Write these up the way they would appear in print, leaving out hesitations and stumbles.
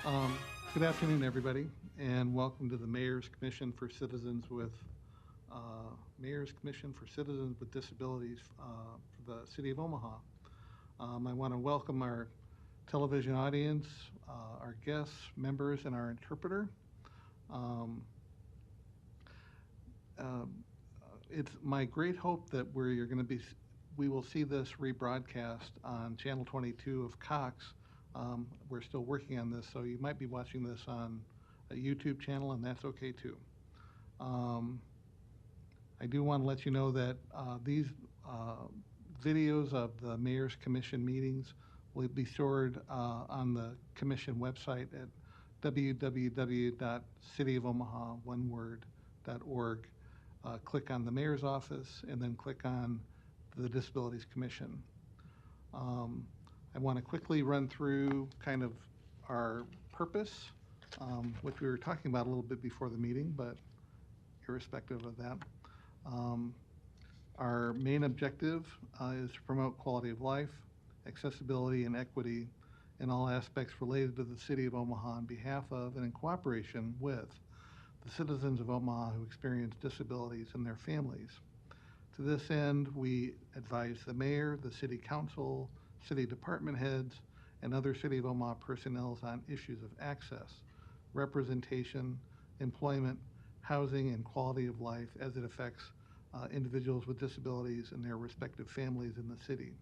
Um, Good afternoon, everybody, and welcome to the Mayor's Commission for Citizens with Mayor's Commission for Citizens with Disabilities for the City of Omaha. I want to welcome our television audience, our guests, members, and our interpreter. Um, uh, it's my great hope that we will see this rebroadcast on Channel 22 of Cox. We're still working on this, so you might be watching this on a YouTube channel, and that's okay too. Um, I do want to let you know that these videos of the Mayor's Commission meetings will be stored on the Commission website at www.cityofomaha.org. Click on the Mayor's office and then click on the Disabilities Commission. I want to quickly run through kind of our purpose, which we were talking about a little bit before the meeting, but irrespective of that. Our main objective is to promote quality of life, accessibility, and equity in all aspects related to the City of Omaha on behalf of and in cooperation with the citizens of Omaha who experience disabilities and their families. To this end, we advise the mayor, the city council, city department heads, and other City of Omaha personnel on issues of access, representation, employment, housing, and quality of life as it affects individuals with disabilities and their respective families in the city.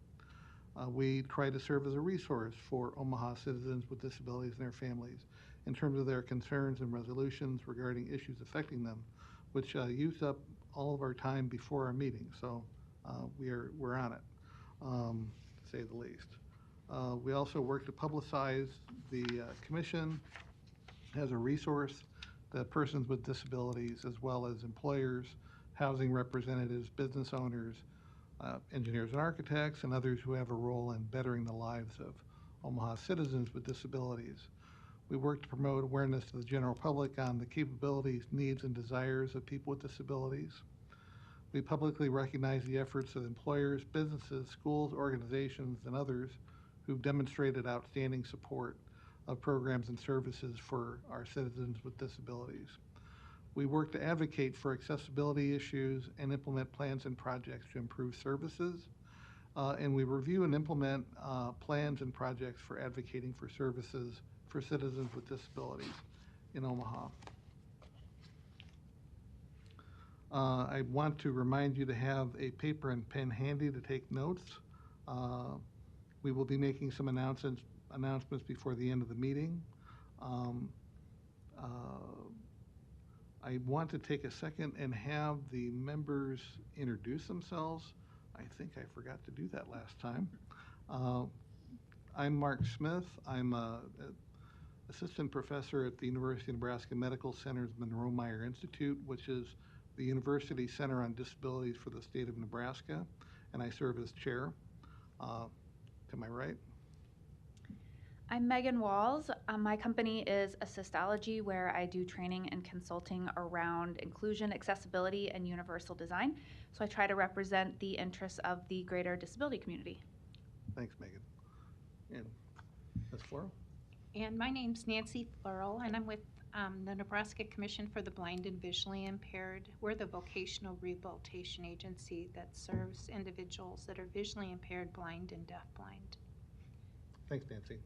We try to serve as a resource for Omaha citizens with disabilities and their families in terms of their concerns and resolutions regarding issues affecting them, which use up all of our time before our meeting. So we're on it, to say the least. We also work to publicize the commission as a resource that persons with disabilities, as well as employers, housing representatives, business owners, engineers and architects, and others who have a role in bettering the lives of Omaha citizens with disabilities. We work to promote awareness to the general public on the capabilities, needs, and desires of people with disabilities. We publicly recognize the efforts of employers, businesses, schools, organizations, and others who've demonstrated outstanding support of programs and services for our citizens with disabilities. We work to advocate for accessibility issues and implement plans and projects to improve services. And we review and implement plans and projects for advocating for services for citizens with disabilities in Omaha. I want to remind you to have a paper and pen handy to take notes. We will be making some announcements before the end of the meeting. I want to take a second and have the members introduce themselves. I think I forgot to do that last time. I'm Mark Smith. I'm an assistant professor at the University of Nebraska Medical Center's Monroe-Meyer Institute, which is the University Center on Disabilities for the state of Nebraska, and I serve as chair. To my right. I'm Megan Walls. My company is Assistology, where I do training and consulting around inclusion, accessibility, and universal design. So I try to represent the interests of the greater disability community. Thanks, Megan. And Ms. Floral? And my name's Nancy Floral, and I'm with the Nebraska Commission for the Blind and Visually Impaired. We're the vocational rehabilitation agency that serves individuals that are visually impaired, blind, and deafblind. Thanks, Nancy.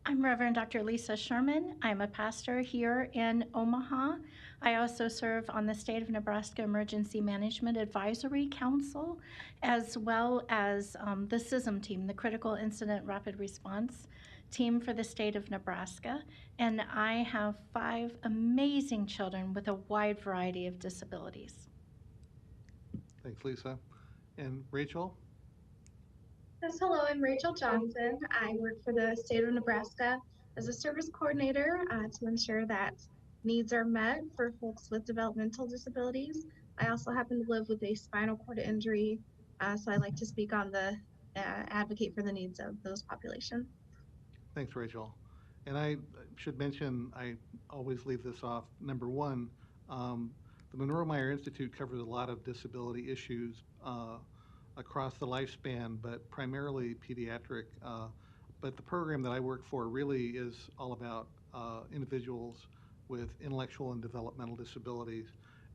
I'm Reverend Dr. Lisa Sherman. I'm a pastor here in Omaha. I also serve on the State of Nebraska Emergency Management Advisory Council, as well as the CISM team, the Critical Incident Rapid Response team for the state of Nebraska. And I have 5 amazing children with a wide variety of disabilities. Thanks, Lisa. And Rachel? Yes, hello, I'm Rachel Johnson. I work for the state of Nebraska as a service coordinator to ensure that needs are met for folks with developmental disabilities. I also happen to live with a spinal cord injury, so I like to speak on the advocate for the needs of those populations. Thanks, Rachel. And I should mention, I always leave this off. Number one, the Monroe-Meyer Institute covers a lot of disability issues across the lifespan, but primarily pediatric but the program that I work for really is all about individuals with intellectual and developmental disabilities.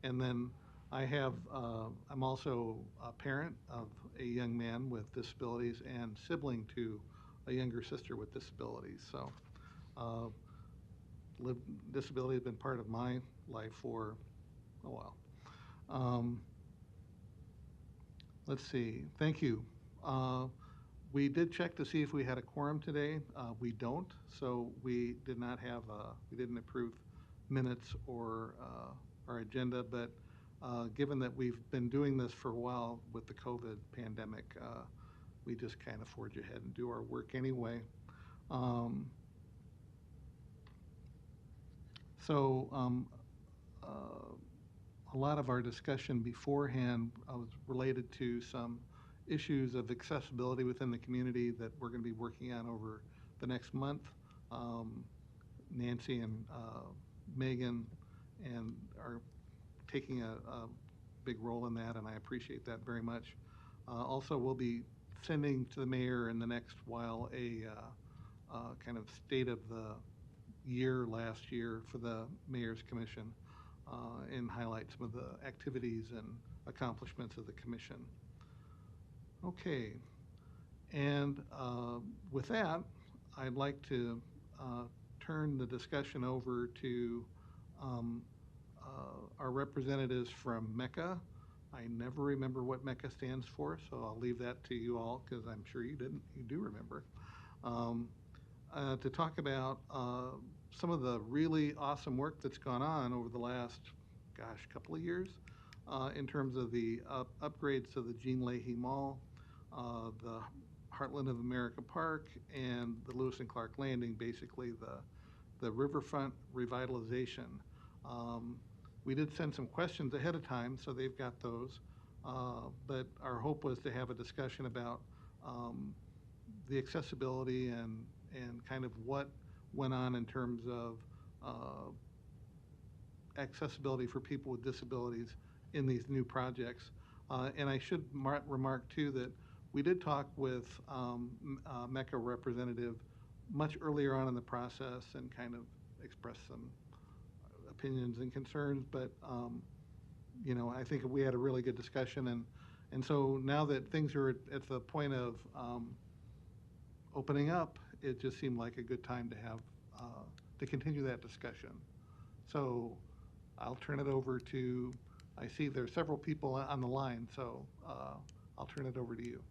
And then I'm also a parent of a young man with disabilities and sibling to a younger sister with disabilities. So uh, disability has been part of my life for a while. Um, let's see. Thank you. We did check to see if we had a quorum today. We don't, so we did not have, we didn't approve minutes or our agenda, but given that we've been doing this for a while with the COVID pandemic, we just kind of forge ahead and do our work anyway. Um, so a lot of our discussion beforehand was related to some issues of accessibility within the community that we're going to be working on over the next month. Nancy and Megan are taking a big role in that, and I appreciate that very much. Also, we'll be sending to the mayor in the next while a kind of state of the year last year for the Mayor's Commission and highlight some of the activities and accomplishments of the commission. Okay, and with that, I'd like to turn the discussion over to our representatives from MECA. I never remember what MECA stands for, so I'll leave that to you all because I'm sure you do remember. To talk about some of the really awesome work that's gone on over the last, couple of years in terms of the upgrades to the Jean Leahy Mall, the Heartland of America Park, and the Lewis and Clark Landing, basically the riverfront revitalization. We did send some questions ahead of time, so they've got those. But our hope was to have a discussion about the accessibility and kind of what went on in terms of accessibility for people with disabilities in these new projects. And I should remark too that we did talk with MECA representative much earlier on in the process and kind of expressed some opinions and concerns, but I think we had a really good discussion, and so now that things are at the point of opening up, it just seemed like a good time to have to continue that discussion. So I'll turn it over to, I see there's several people on the line, so I'll turn it over to you.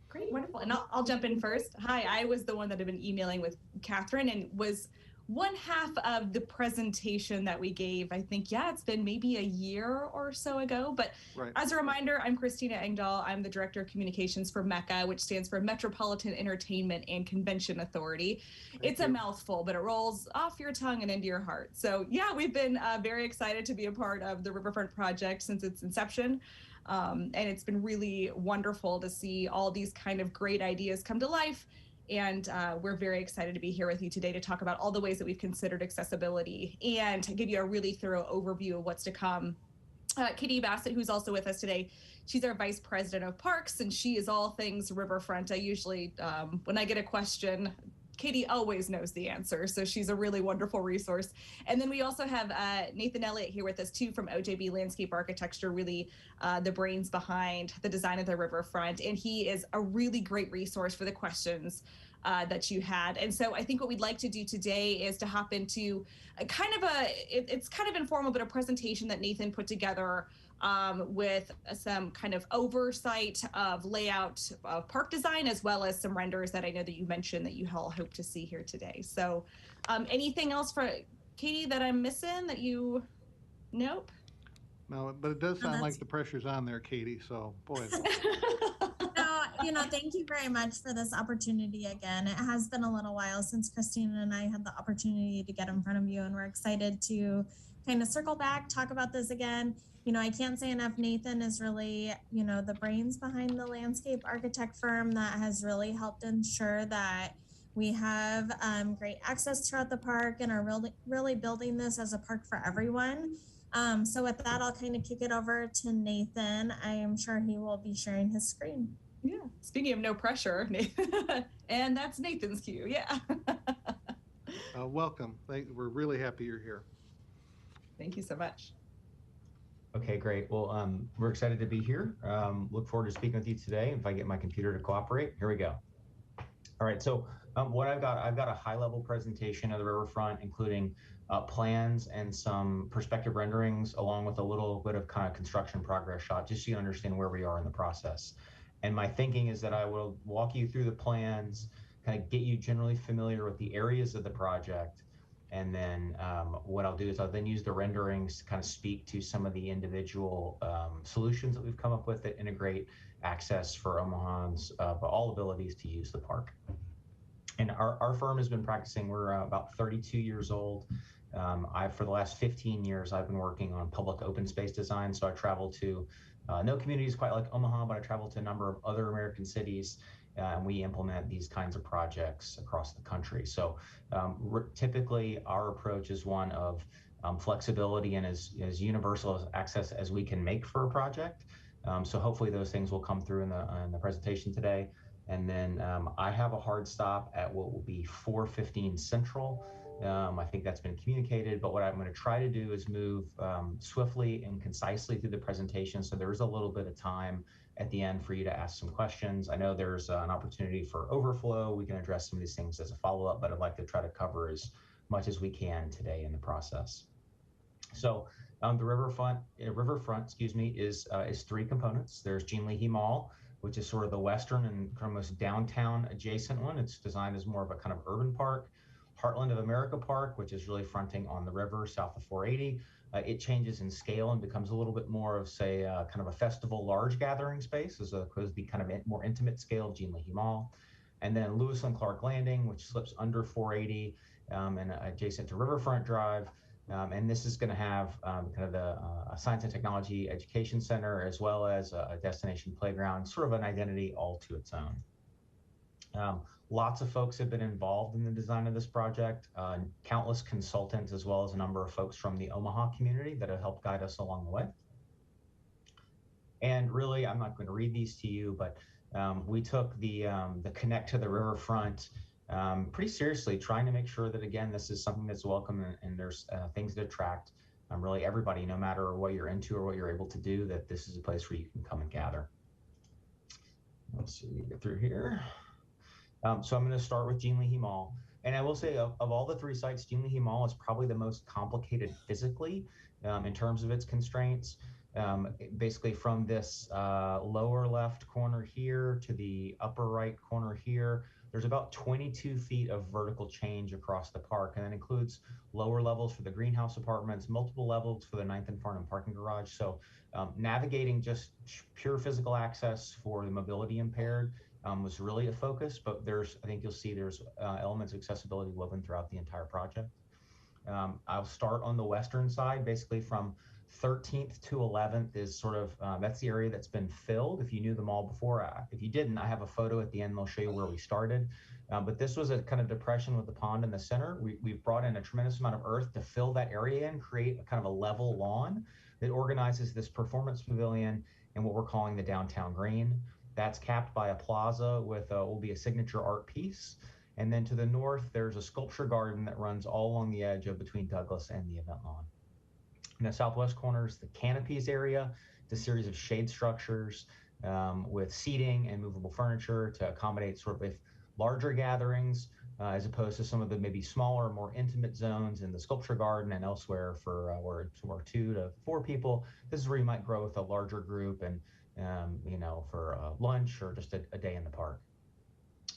Great, wonderful. And I'll jump in first. Hi, I was the one that had been emailing with Catherine and was one half of the presentation that we gave. I think, it's been maybe a year or so ago. But right. As a reminder, I'm Christina Engdahl. I'm the Director of Communications for MECA, which stands for Metropolitan Entertainment and Convention Authority. It's a mouthful, but it rolls off your tongue and into your heart. So we've been very excited to be a part of the Riverfront Project since its inception. And it's been really wonderful to see all these kind of great ideas come to life. And we're very excited to be here with you today to talk about all the ways that we've considered accessibility and to give you a really thorough overview of what's to come. Katie Bassett, who's also with us today, she's our Vice President of Parks, and she is all things Riverfront. I usually, when I get a question, Katie always knows the answer, so she's a really wonderful resource. And then we also have Nathan Elliott here with us too from OJB Landscape Architecture, really the brains behind the design of the riverfront. And he is a really great resource for the questions that you had. And so I think what we'd like to do today is to hop into it's kind of informal, but a presentation that Nathan put together with some kind of oversight of layout of park design, as well as some renders that I know that you mentioned that you all hope to see here today. So anything else for Katie that I'm missing that you, nope? No, but it does sound like the pressure's on there, Katie, so boy. No, thank you very much for this opportunity again. It has been a little while since Christina and I had the opportunity to get in front of you, and we're excited to kind of circle back, talk about this again. I can't say enough, Nathan is really, the brains behind the landscape architect firm that has really helped ensure that we have great access throughout the park and are really building this as a park for everyone. So with that, I'll kind of kick it over to Nathan. I am sure he will be sharing his screen. Yeah. Speaking of no pressure, and that's Nathan's cue. Yeah. Welcome. We're really happy you're here. Thank you so much. Okay, great. Well, we're excited to be here. Look forward to speaking with you today. If I get my computer to cooperate, here we go. All right, so what I've got a high-level presentation of the riverfront, including plans and some perspective renderings, along with a little bit of kind of construction progress shot, just so you understand where we are in the process. And my thinking is that I will walk you through the plans, kind of get you generally familiar with the areas of the project, and then what I'll do is I'll then use the renderings to kind of speak to some of the individual solutions that we've come up with that integrate access for Omahans, all abilities to use the park. And our firm has been practicing, we're about 32 years old. For the last 15 years, I've been working on public open space design. So I travel to no communities quite like Omaha, but I travel to a number of other American cities, and we implement these kinds of projects across the country. So typically our approach is one of flexibility and as universal access as we can make for a project. So hopefully those things will come through in the presentation today. And then I have a hard stop at what will be 4:15 Central. I think that's been communicated, but what I'm going to try to do is move swiftly and concisely through the presentation. So there is a little bit of time at the end for you to ask some questions. I know there's an opportunity for overflow. We can address some of these things as a follow-up, but I'd like to try to cover as much as we can today in the process. So the riverfront, is three components. There's Jean Leahy Mall, which is sort of the western and kind of most downtown adjacent one. It's designed as more of a kind of urban park. Heartland of America Park, which is really fronting on the river south of 480. It changes in scale and becomes a little bit more of, say, kind of a festival large gathering space as opposed to the kind of more intimate scale of Jean Leahy Mall. And then Lewis and Clark Landing, which slips under 480 and adjacent to Riverfront Drive. And this is going to have kind of the Science and Technology Education Center, as well as a destination playground, sort of an identity all to its own. Lots of folks have been involved in the design of this project, countless consultants, as well as a number of folks from the Omaha community that have helped guide us along the way. And really, I'm not going to read these to you, but we took the connect to the riverfront pretty seriously, trying to make sure that, again, this is something that's welcome and there's things that attract really everybody, no matter what you're into or what you're able to do, that this is a place where you can come and gather. Let's see, get through here. So I'm going to start with Jean Leahy Mall. And I will say of all the three sites, Jean Leahy Mall is probably the most complicated physically in terms of its constraints. Basically from this lower left corner here to the upper right corner here, there's about 22 feet of vertical change across the park, and that includes lower levels for the greenhouse apartments, multiple levels for the 9th and Farnham parking garage. So navigating just pure physical access for the mobility impaired was really a focus, but I think you'll see there's elements of accessibility woven throughout the entire project. I'll start on the western side, basically from 13th to 11th is sort of, that's the area that's been filled. If you knew the mall before, if you didn't, I have a photo at the end, and I'll show you where we started. But this was a kind of depression with the pond in the center. We've brought in a tremendous amount of earth to fill that area and create a kind of a level lawn that organizes this performance pavilion and what we're calling the downtown green. That's capped by a plaza with will be a signature art piece. And then to the north, there's a sculpture garden that runs all along the edge of between Douglas and the event lawn. In the southwest corner is the canopies area. It's a series of shade structures with seating and movable furniture to accommodate sort of larger gatherings as opposed to some of the maybe smaller, more intimate zones in the sculpture garden and elsewhere for where 2 to 4 people. This is where you might grow with a larger group and for lunch or just a day in the park.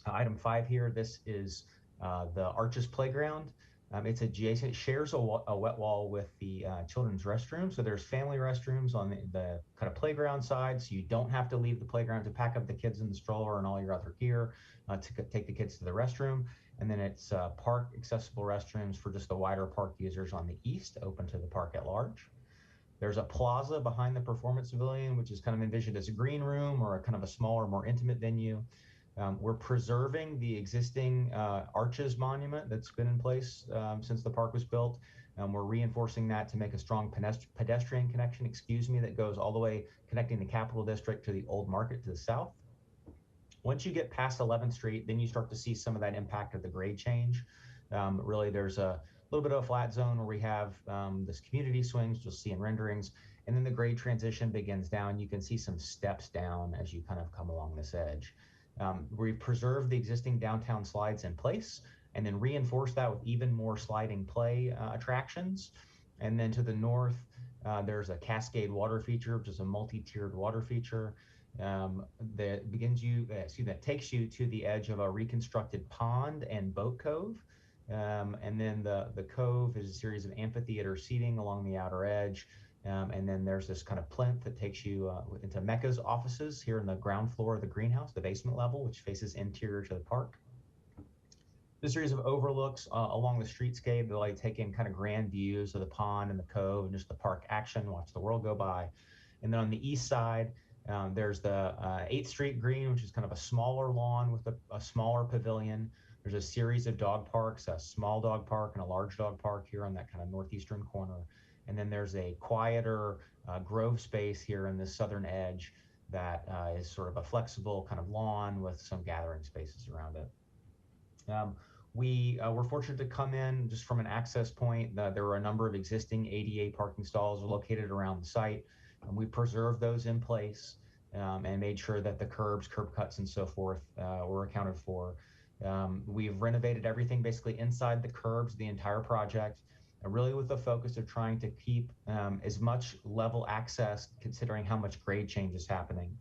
Item 5 here, this is the Arches Playground. It's adjacent, it shares a wet wall with the children's restroom. So there's family restrooms on the kind of playground side. So you don't have to leave the playground to pack up the kids in the stroller and all your other gear to take the kids to the restroom. And then it's park accessible restrooms for just the wider park users on the east, open to the park at large. There's a plaza behind the performance pavilion, which is kind of envisioned as a green room or a kind of a smaller, more intimate venue. We're preserving the existing Arches monument that's been in place since the park was built. We're reinforcing that to make a strong pedestrian connection, that goes all the way connecting the Capital District to the Old Market to the south. Once you get past 11th Street, then you start to see some of that impact of the grade change. Really, there's a little bit of a flat zone where we have this community swings, you'll see in renderings, and then the grade transition begins down. You can see some steps down as you kind of come along this edge. We've preserved the existing downtown slides in place and then reinforced that with even more sliding play attractions. And then to the north, there's a cascade water feature, which is a multi-tiered water feature that takes you to the edge of a reconstructed pond and boat cove. And then the cove is a series of amphitheater seating along the outer edge. And then there's this kind of plinth that takes you into Mecca's offices here in the ground floor of the greenhouse, the basement level, which faces interior to the park. A series of overlooks along the streetscape that like take in kind of grand views of the pond and the cove and just the park action, watch the world go by. And then on the east side, there's the 8th Street Green, which is kind of a smaller lawn with a smaller pavilion. There's a series of dog parks, a small dog park and a large dog park here on that kind of northeastern corner. And then there's a quieter grove space here in the southern edge that is sort of a flexible kind of lawn with some gathering spaces around it. We were fortunate to come in just from an access point. There were a number of existing ADA parking stalls located around the site. And we preserved those in place and made sure that the curbs, curb cuts, and so forth were accounted for. We've renovated everything basically inside the curbs, the entire project, really with the focus of trying to keep as much level access considering how much grade change is happening.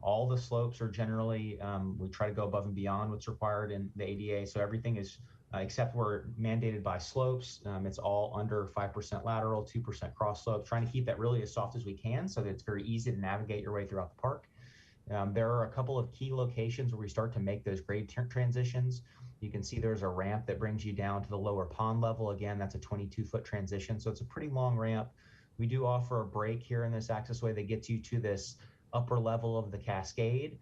All the slopes are generally, we try to go above and beyond what's required in the ADA. So everything is, except we're mandated by slopes, it's all under 5% lateral, 2% cross slope, trying to keep that really as soft as we can so that it's very easy to navigate your way throughout the park. There are a couple of key locations where we start to make those grade transitions. You can see there's a ramp that brings you down to the lower pond level. Again, that's a 22-foot transition. So it's a pretty long ramp. We do offer a break here in this accessway that gets you to this upper level of the cascade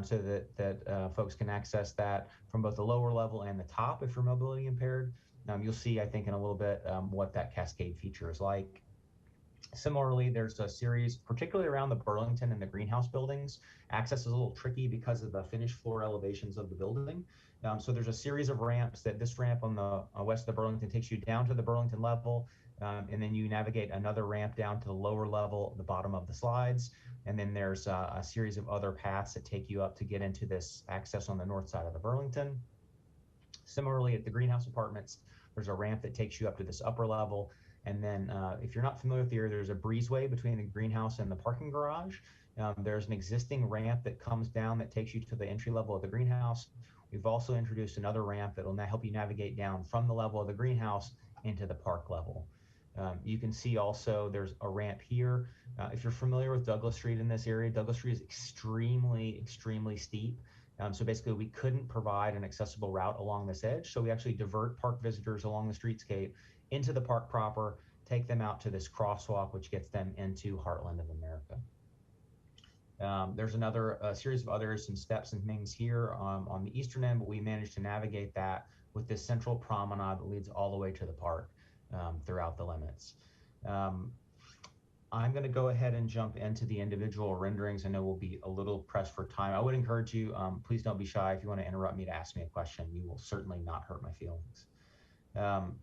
so that folks can access that from both the lower level and the top if you're mobility impaired. You'll see, I think, in a little bit what that cascade feature is like. Similarly, there's a series, particularly around the Burlington and the greenhouse buildings. Access is a little tricky because of the finished floor elevations of the building. So there's a series of ramps that this ramp on the west of the Burlington takes you down to the Burlington level, and then you navigate another ramp down to the lower level, the bottom of the slides. And then there's a series of other paths that take you up to get into this access on the north side of the Burlington. Similarly, at the greenhouse apartments, there's a ramp that takes you up to this upper level. And then if you're not familiar with the area, there's a breezeway between the greenhouse and the parking garage. There's an existing ramp that comes down that takes you to the entry level of the greenhouse. We've also introduced another ramp that will help you navigate down from the level of the greenhouse into the park level. You can see also there's a ramp here. If you're familiar with Douglas Street in this area, Douglas Street is extremely steep. So basically we couldn't provide an accessible route along this edge. So we actually divert park visitors along the streetscape into the park proper, take them out to this crosswalk, which gets them into Heartland of America. There's another series of others, some steps and things here on the eastern end, but we managed to navigate that with this central promenade that leads all the way to the park throughout the limits. I'm going to go ahead and jump into the individual renderings. I know we'll be a little pressed for time. I would encourage you, please don't be shy. If you want to interrupt me to ask me a question, you will certainly not hurt my feelings.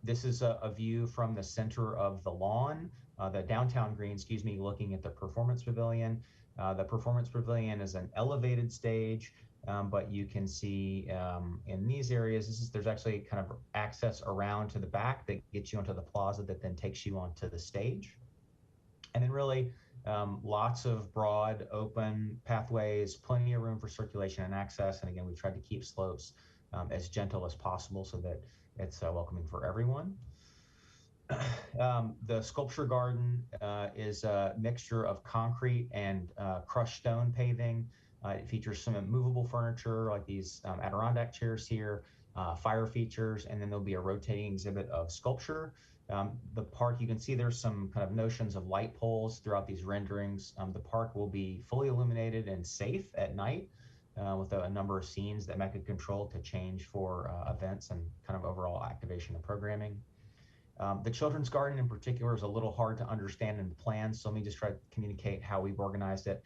This is a view from the center of the lawn, the downtown green, looking at the Performance Pavilion. The Performance Pavilion is an elevated stage, but you can see in these areas, there's actually kind of access around to the back that gets you onto the plaza that then takes you onto the stage. And then really lots of broad, open pathways, plenty of room for circulation and access. And again, we tried to keep slopes as gentle as possible so that it's welcoming for everyone. The sculpture garden is a mixture of concrete and crushed stone paving. It features some movable furniture like these Adirondack chairs here, fire features, and then there'll be a rotating exhibit of sculpture. The park, you can see there's some kind of notions of light poles throughout these renderings. The park will be fully illuminated and safe at night with a number of scenes that Mecca control to change for events and kind of overall activation and programming. The children's garden in particular is a little hard to understand in the plans, so let me just try to communicate how we've organized it.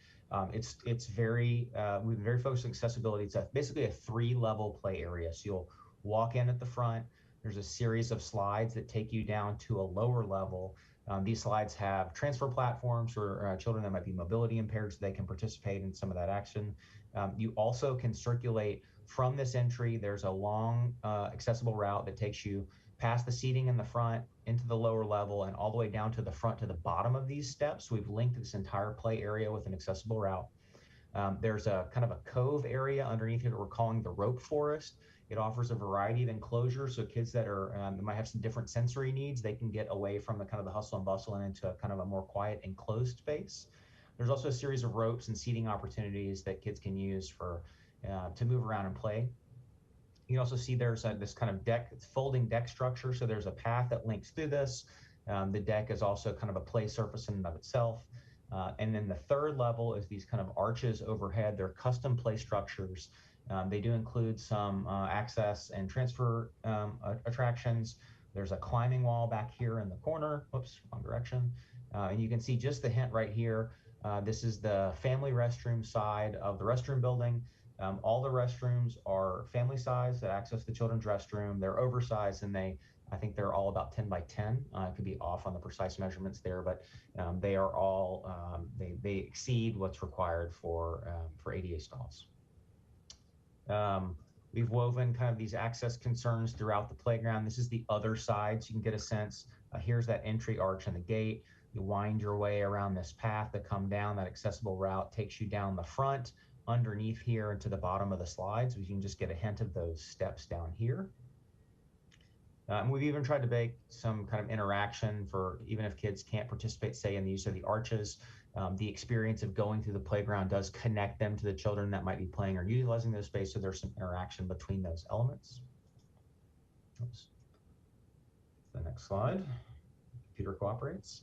It's very, we've been very focused on accessibility. It's basically a 3-level play area. So you'll walk in at the front. There's a series of slides that take you down to a lower level. These slides have transfer platforms for children that might be mobility impaired, so they can participate in some of that action. You also can circulate from this entry. There's a long accessible route that takes you past the seating in the front into the lower level and all the way down to the front to the bottom of these steps. We've linked this entire play area with an accessible route. There's a kind of a cove area underneath it that we're calling the rope forest. It offers a variety of enclosures, so kids that are that might have some different sensory needs, they can get away from the kind of the hustle and bustle and into kind of a more quiet enclosed space. There's also a series of ropes and seating opportunities that kids can use for to move around and play. You can also see there's this kind of deck, folding deck structure, so there's a path that links through this. The deck is also kind of a play surface in and of itself. And then the third level is these kind of arches overhead. They're custom play structures. They do include some access and transfer attractions. There's a climbing wall back here in the corner. Whoops, wrong direction. And you can see just the hint right here. This is the family restroom side of the restroom building. All the restrooms are family size that access the children's restroom. They're oversized, and I think they're all about 10 by 10. I could be off on the precise measurements there, but they are all, they exceed what's required for ADA stalls. We've woven kind of these access concerns throughout the playground. This is the other side, so you can get a sense. Here's that entry arch and the gate. You wind your way around this path to come down. That accessible route takes you down the front, underneath here, and to the bottom of the slides. We can just get a hint of those steps down here. We've even tried to bake some kind of interaction for even if kids can't participate, say, in the use of the arches. The experience of going through the playground does connect them to the children that might be playing or utilizing those space, so there's some interaction between those elements. Oops. The next slide. Computer cooperates.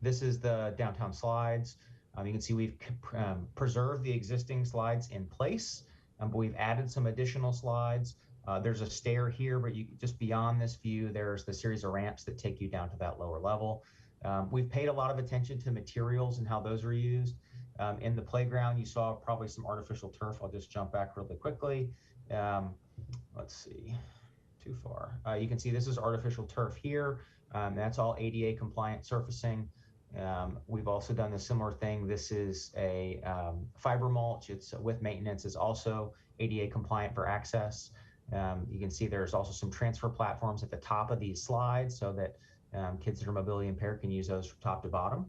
This is the downtown slides. You can see we've preserved the existing slides in place, but we've added some additional slides. There's a stair here, but just beyond this view, there's the series of ramps that take you down to that lower level. We've paid a lot of attention to materials and how those are used. In the playground, you saw probably some artificial turf. I'll just jump back really quickly. Let's see, too far. You can see this is artificial turf here. That's all ADA compliant surfacing. We've also done a similar thing. This is a fiber mulch. It's with maintenance. It's also ADA compliant for access. You can see there's also some transfer platforms at the top of these slides so that kids that are mobility impaired can use those from top to bottom.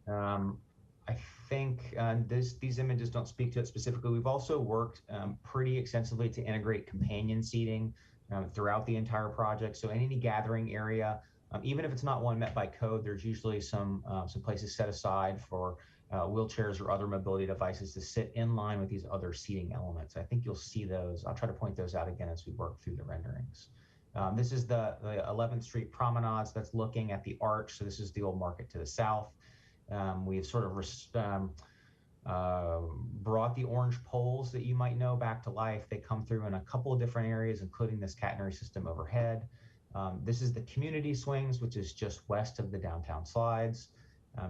I think these images don't speak to it specifically. We've also worked pretty extensively to integrate companion seating throughout the entire project. So in any gathering area, even if it's not one met by code, there's usually some places set aside for wheelchairs or other mobility devices to sit in line with these other seating elements. I think you'll see those. I'll try to point those out again as we work through the renderings. This is the 11th Street promenades that's looking at the arch. So this is the old market to the south. We've sort of brought the orange poles that you might know back to life. They come through in a couple of different areas, including this catenary system overhead. This is the community swings, which is just west of the downtown slides.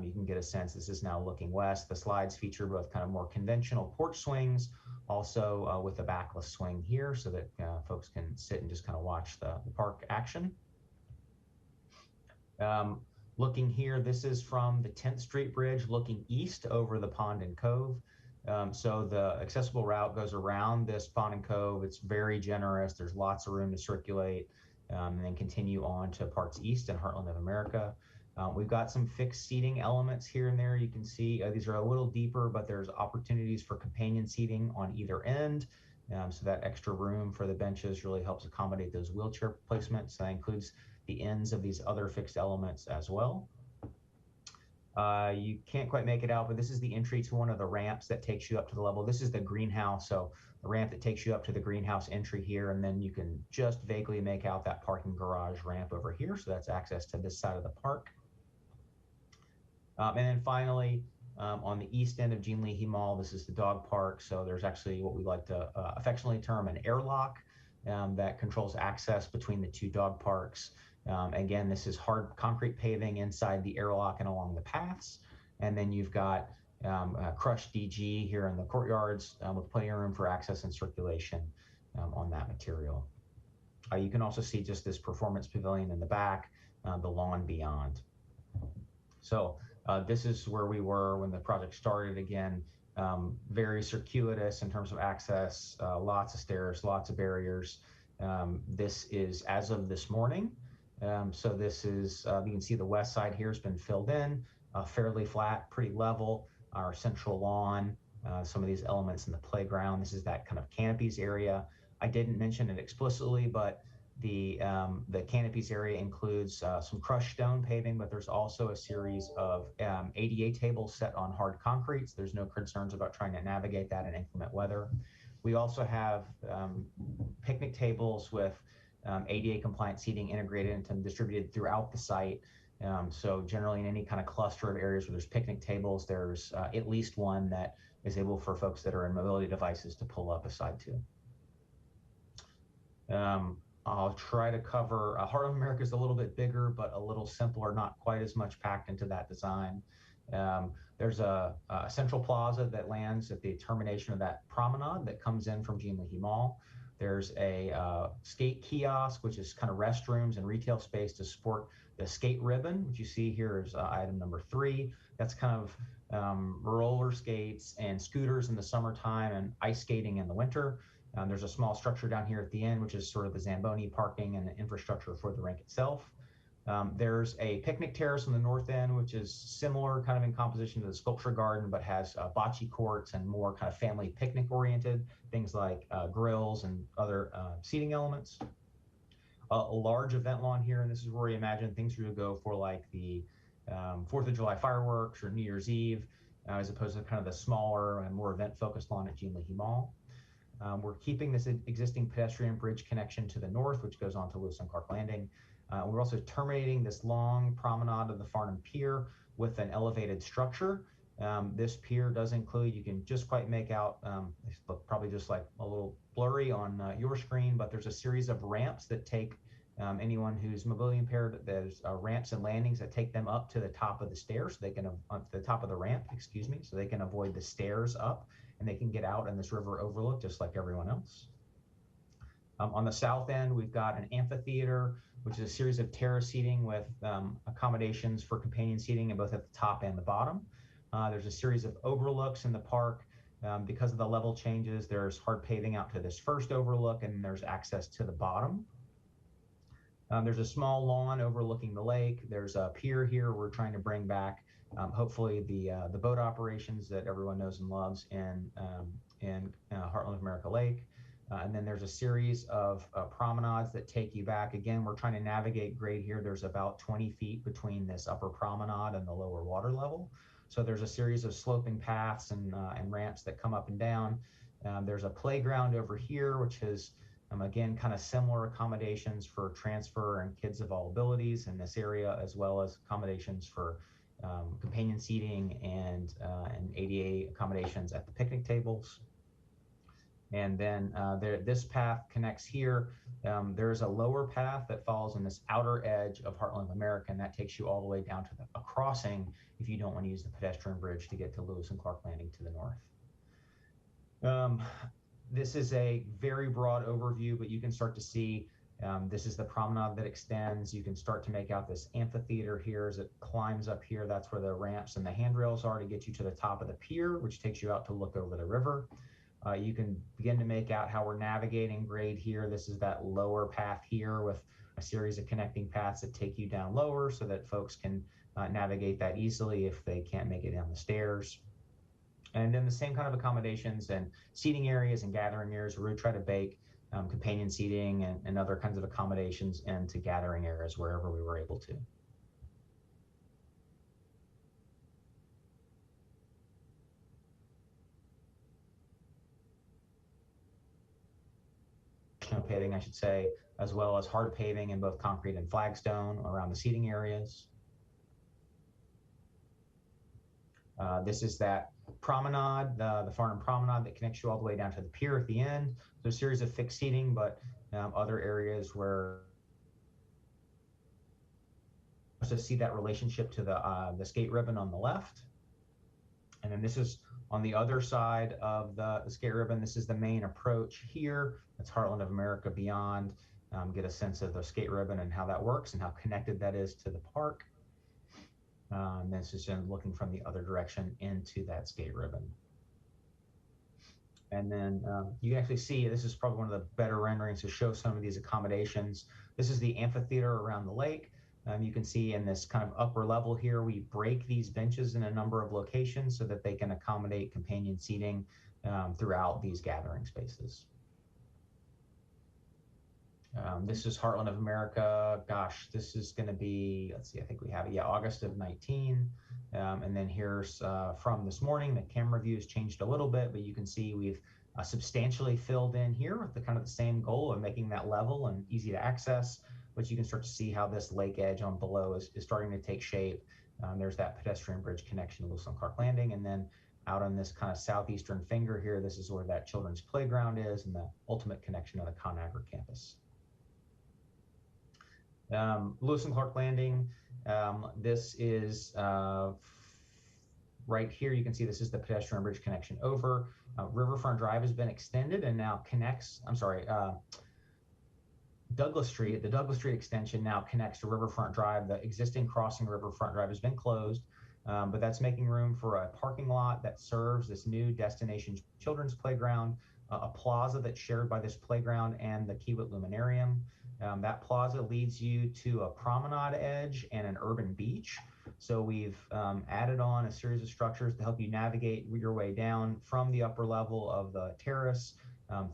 You can get a sense this is now looking west. The slides feature both kind of more conventional porch swings, also with a backless swing here so that folks can sit and just kind of watch the park action. Looking here, this is from the 10th Street Bridge looking east over the pond and cove. So the accessible route goes around this pond and cove. It's very generous. There's lots of room to circulate and then continue on to parts east and Heartland of America. We've got some fixed seating elements here and there. You can see these are a little deeper, but there's opportunities for companion seating on either end. So that extra room for the benches really helps accommodate those wheelchair placements. That includes the ends of these other fixed elements as well. You can't quite make it out, but this is the entry to one of the ramps that takes you up to the level. This is the greenhouse, so the ramp that takes you up to the greenhouse entry here, and then you can just vaguely make out that parking garage ramp over here. So that's access to this side of the park. And then finally, on the east end of Jean Leahy Mall, this is the dog park. So there's actually what we like to affectionately term an airlock. that controls access between the two dog parks. Again, this is hard concrete paving inside the airlock and along the paths. And then you've got crushed DG here in the courtyards with plenty of room for access and circulation on that material. You can also see just this performance pavilion in the back, the lawn beyond. So this is where we were when the project started. Again, very circuitous in terms of access, lots of stairs, lots of barriers. This is as of this morning. So this is, you can see the west side here has been filled in, fairly flat, pretty level. Our central lawn, some of these elements in the playground. This is that kind of canopies area. I didn't mention it explicitly, but the canopies area includes some crushed stone paving, but there's also a series of ADA tables set on hard concrete. So there's no concerns about trying to navigate that in inclement weather. We also have picnic tables with ADA compliant seating integrated and distributed throughout the site. So generally in any kind of cluster of areas where there's picnic tables, there's at least one that is able for folks that are in mobility devices to pull up aside to. I'll try to cover, Heart of America is a little bit bigger, but a little simpler, not quite as much packed into that design. There's a central plaza that lands at the termination of that promenade that comes in from Jean Leahy Mall. There's a skate kiosk, which is kind of restrooms and retail space to support the skate ribbon, which you see here is item number 3. That's kind of roller skates and scooters in the summertime and ice skating in the winter. There's a small structure down here at the end, which is sort of the Zamboni parking and the infrastructure for the rink itself. There's a picnic terrace on the north end, which is similar kind of in composition to the sculpture garden, but has bocce courts and more kind of family picnic oriented things like grills and other seating elements. A large event lawn here, and this is where you imagine things would go for like the 4th of July fireworks or New Year's Eve, as opposed to kind of the smaller and more event focused lawn at Jean Leahy Mall. We're keeping this existing pedestrian bridge connection to the north, which goes on to Lewis and Clark Landing. We're also terminating this long promenade of the Farnham Pier with an elevated structure. This pier does include, you can just quite make out, it's probably just like a little blurry on your screen, but there's a series of ramps that take anyone who's mobility impaired. There's ramps and landings that take them up to the top of the stairs, so they can, the top of the ramp, excuse me, so they can avoid the stairs up and they can get out in this river overlook just like everyone else. On the south end, we've got an amphitheater, which is a series of terrace seating with accommodations for companion seating both at the top and the bottom. There's a series of overlooks in the park. Because of the level changes, there's hard paving out to this first overlook, and there's access to the bottom. There's a small lawn overlooking the lake. There's a pier here we're trying to bring back, hopefully the boat operations that everyone knows and loves in Heartland of America Lake. And then there's a series of promenades that take you back. Again, we're trying to navigate grade here. There's about 20 feet between this upper promenade and the lower water level. So there's a series of sloping paths and ramps that come up and down. There's a playground over here, which is, again, kind of similar accommodations for transfer and kids of all abilities in this area, as well as accommodations for companion seating and ADA accommodations at the picnic tables. And then this path connects here. There's a lower path that falls on this outer edge of Heartland of America, and that takes you all the way down to a crossing if you don't want to use the pedestrian bridge to get to Lewis and Clark Landing to the north. This is a very broad overview, but you can start to see this is the promenade that extends. You can start to make out this amphitheater here as it climbs up here. That's where the ramps and the handrails are to get you to the top of the pier, which takes you out to look over the river. You can begin to make out how we're navigating grade here. This is that lower path here with a series of connecting paths that take you down lower so that folks can navigate that easily if they can't make it down the stairs. And then the same kind of accommodations and seating areas and gathering areas where we try to bake companion seating and other kinds of accommodations into gathering areas wherever we were able to. Paving, I should say, as well as hard paving in both concrete and flagstone around the seating areas. This is that promenade, the Farnham Promenade that connects you all the way down to the pier at the end. There's a series of fixed seating, but other areas where to see that relationship to the skate ribbon on the left. And then this is on the other side of the skate ribbon. This is the main approach here. That's Heartland of America Beyond. Get a sense of the skate ribbon and how that works and how connected that is to the park. And this is looking from the other direction into that skate ribbon. And then you can actually see, this is probably one of the better renderings to show some of these accommodations. This is the amphitheater around the lake. You can see in this kind of upper level here, we break these benches in a number of locations so that they can accommodate companion seating throughout these gathering spaces. This is Heartland of America. Gosh, this is going to be, let's see, I think we have it. Yeah, August of 19. And then here's from this morning. The camera view has changed a little bit, but you can see we've substantially filled in here with the kind of the same goal of making that level and easy to access. But you can start to see how this lake edge on below is starting to take shape. There's that pedestrian bridge connection to Lewis and Clark Landing. And then out on this kind of southeastern finger here, this is where that children's playground is and the ultimate connection to the ConAgra campus. Lewis and Clark Landing, this is right here. You can see this is the pedestrian bridge connection over. Riverfront Drive has been extended and now connects, Douglas Street, the Douglas Street extension now connects to Riverfront Drive. The existing crossing Riverfront Drive has been closed, but that's making room for a parking lot that serves this new destination children's playground, a plaza that's shared by this playground and the Kiewit Luminarium. That plaza leads you to a promenade edge and an urban beach. So we've added on a series of structures to help you navigate your way down from the upper level of the terrace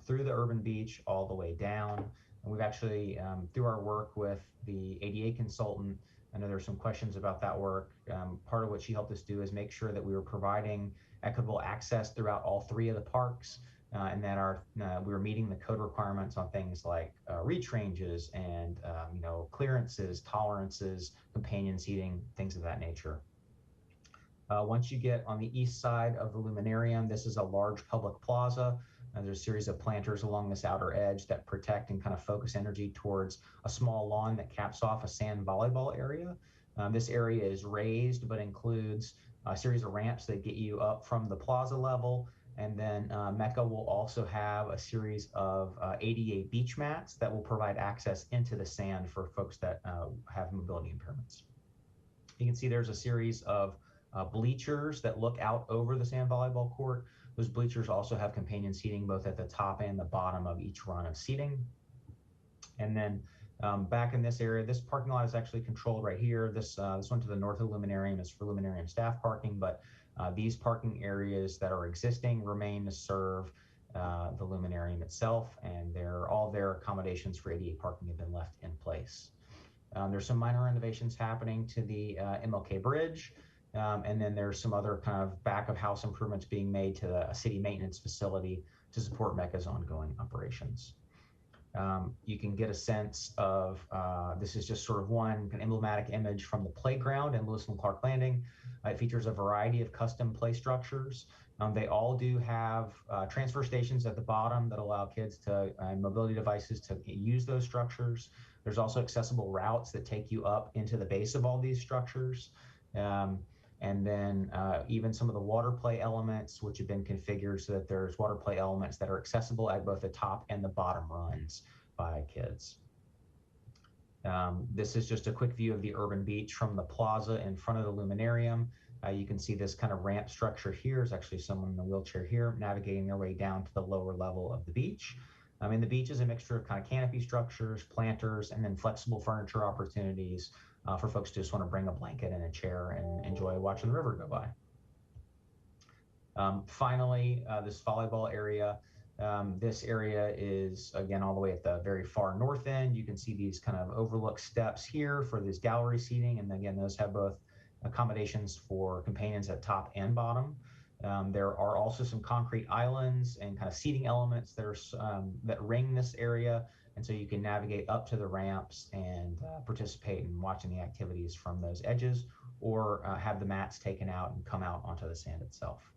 through the urban beach all the way down. And we've actually, through our work with the ADA consultant, I know there's some questions about that work. Part of what she helped us do is make sure that we were providing equitable access throughout all three of the parks, and that we were meeting the code requirements on things like reach ranges and clearances, tolerances, companion seating, things of that nature. Once you get on the east side of the Luminarium, this is a large public plaza. There's a series of planters along this outer edge that protect and kind of focus energy towards a small lawn that caps off a sand volleyball area. This area is raised, but includes a series of ramps that get you up from the plaza level. And then Mecca will also have a series of ADA beach mats that will provide access into the sand for folks that have mobility impairments. You can see there's a series of bleachers that look out over the sand volleyball court. Those bleachers also have companion seating both at the top and the bottom of each run of seating. And then back in this area, this parking lot is actually controlled right here. This one to the north of the Luminarium is for Luminarium staff parking, but these parking areas that are existing remain to serve the Luminarium itself, and all their accommodations for ADA parking have been left in place. There's some minor renovations happening to the MLK Bridge. And then there's some other kind of back of house improvements being made to the city maintenance facility to support Mecca's ongoing operations. You can get a sense of, this is just sort of one emblematic image from the playground in Lewis and Clark Landing. It features a variety of custom play structures. They all do have transfer stations at the bottom that allow kids and mobility devices to use those structures. There's also accessible routes that take you up into the base of all these structures. And then even some of the water play elements, which have been configured so that there's water play elements that are accessible at both the top and the bottom runs by kids. This is just a quick view of the urban beach from the plaza in front of the Luminarium. You can see this kind of ramp structure here. There's actually someone in a wheelchair here navigating their way down to the lower level of the beach. And the beach is a mixture of kind of canopy structures, planters, and then flexible furniture opportunities for folks who just want to bring a blanket and a chair and enjoy watching the river go by. Finally, this volleyball area. This area is, again, all the way at the very far north end. You can see these kind of overlook steps here for this gallery seating. And again, those have both accommodations for companions at top and bottom. There are also some concrete islands and kind of seating elements that ring this area. And so you can navigate up to the ramps and participate in watching the activities from those edges, or have the mats taken out and come out onto the sand itself.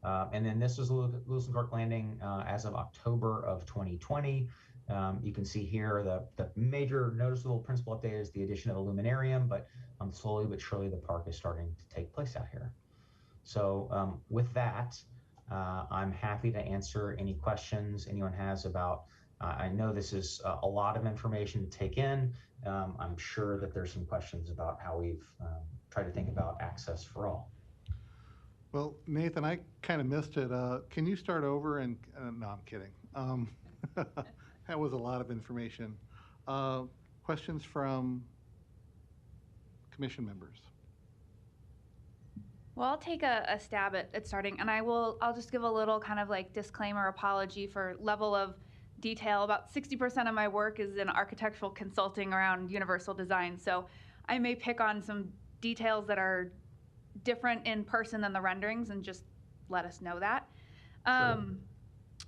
And then this was Lewis and Clark Landing as of October of 2020. You can see here the major noticeable principal update is the addition of a luminarium, but slowly but surely the park is starting to take place out here. So with that, I'm happy to answer any questions anyone has about, I know this is a lot of information to take in. I'm sure that there's some questions about how we've tried to think about access for all. Well, Nathan, I kind of missed it. Can you start over? And no, I'm kidding. That was a lot of information. Questions from commission members? Well, I'll take a stab at starting, and I'll just give a little kind of like disclaimer apology for level of detail. About 60% of my work is in architectural consulting around universal design, so I may pick on some details that are different in person than the renderings, and just let us know that. Sure.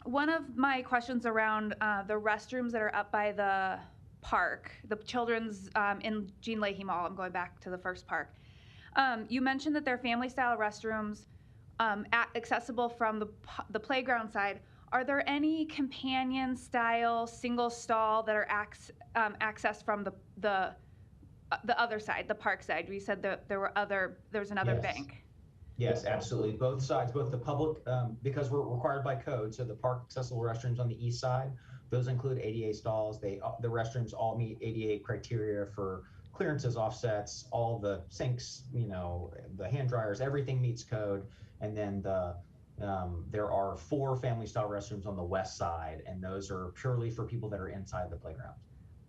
One of my questions around the restrooms that are up by the park, the children's in Jean Leahy Mall, I'm going back to the first park. You mentioned that they're family-style restrooms accessible from the playground side. Are there any companion-style single stall that are accessed from the other side, the park side? You said that there was another Yes. bank. Yes, absolutely. Both sides, both the public, because we're required by code. So the park accessible restrooms on the east side, those include ADA stalls. The restrooms all meet ADA criteria for clearances, offsets, all the sinks, the hand dryers, everything meets code. And then there are 4 family style restrooms on the west side, and those are purely for people that are inside the playground.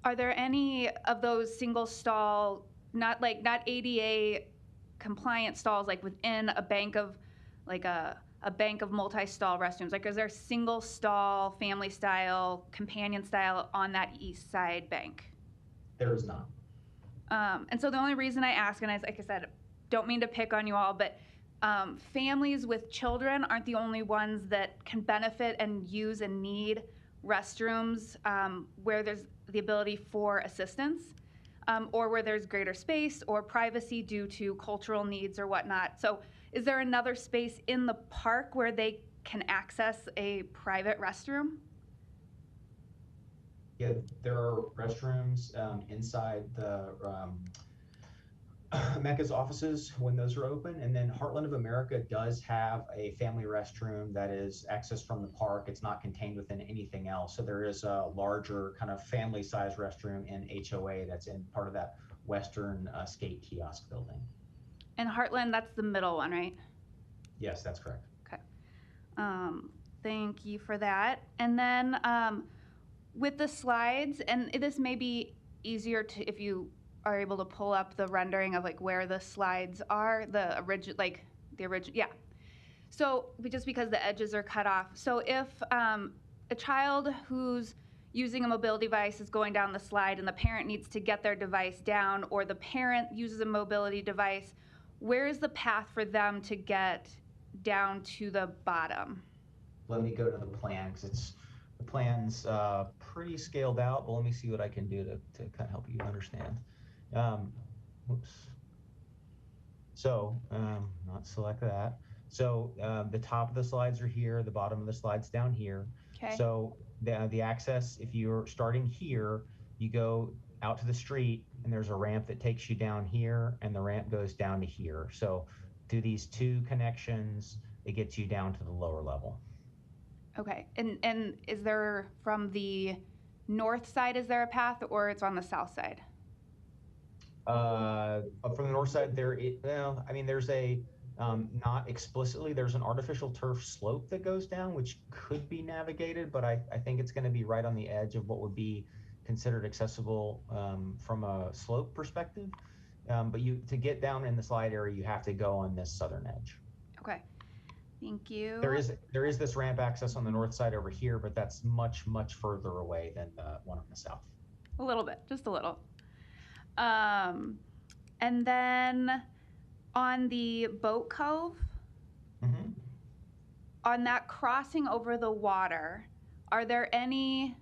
Are there any of those single stall, not ADA compliant stalls, like within a bank of, like a bank of multi-stall restrooms? Like, is there single stall, family style, companion style on that east side bank? There is not. And so the only reason I ask, and like I said, don't mean to pick on you all, but families with children aren't the only ones that can benefit and use and need restrooms where there's the ability for assistance, or where there's greater space or privacy due to cultural needs or whatnot. So is there another space in the park where they can access a private restroom? Yeah, there are restrooms inside the Mecca's offices when those are open. And then Heartland of America does have a family restroom that is accessed from the park. It's not contained within anything else. So there is a larger kind of family size restroom in HOA that's in part of that Western skate kiosk building. And Heartland, that's the middle one, right? Yes, that's correct. Okay. Thank you for that. And then with the slides, and this may be easier to, if you are able to pull up the rendering of like where the slides are, the original, yeah. So just because the edges are cut off. So if a child who's using a mobility device is going down the slide and the parent needs to get their device down, or the parent uses a mobility device, where is the path for them to get down to the bottom? Let me go to the plan, because the plan's pretty scaled out, but let me see what I can do to kind of help you understand. Oops. So, not select that. So the top of the slides are here, the bottom of the slides down here. Okay. So the access, if you're starting here, you go out to the street and there's a ramp that takes you down here, and the ramp goes down to here. So through these 2 connections, it gets you down to the lower level. Okay, and is there, from the north side, is there a path, or it's on the south side? From the north side, there's a, not explicitly, there's an artificial turf slope that goes down, which could be navigated, but I think it's going to be right on the edge of what would be considered accessible from a slope perspective. But to get down in the slide area, you have to go on this southern edge. Okay, thank you. There is this ramp access on the north side over here, but that's much, much further away than the one on the south. A little bit, just a little. And then on the boat cove, Mm-hmm. on that crossing over the water, are there any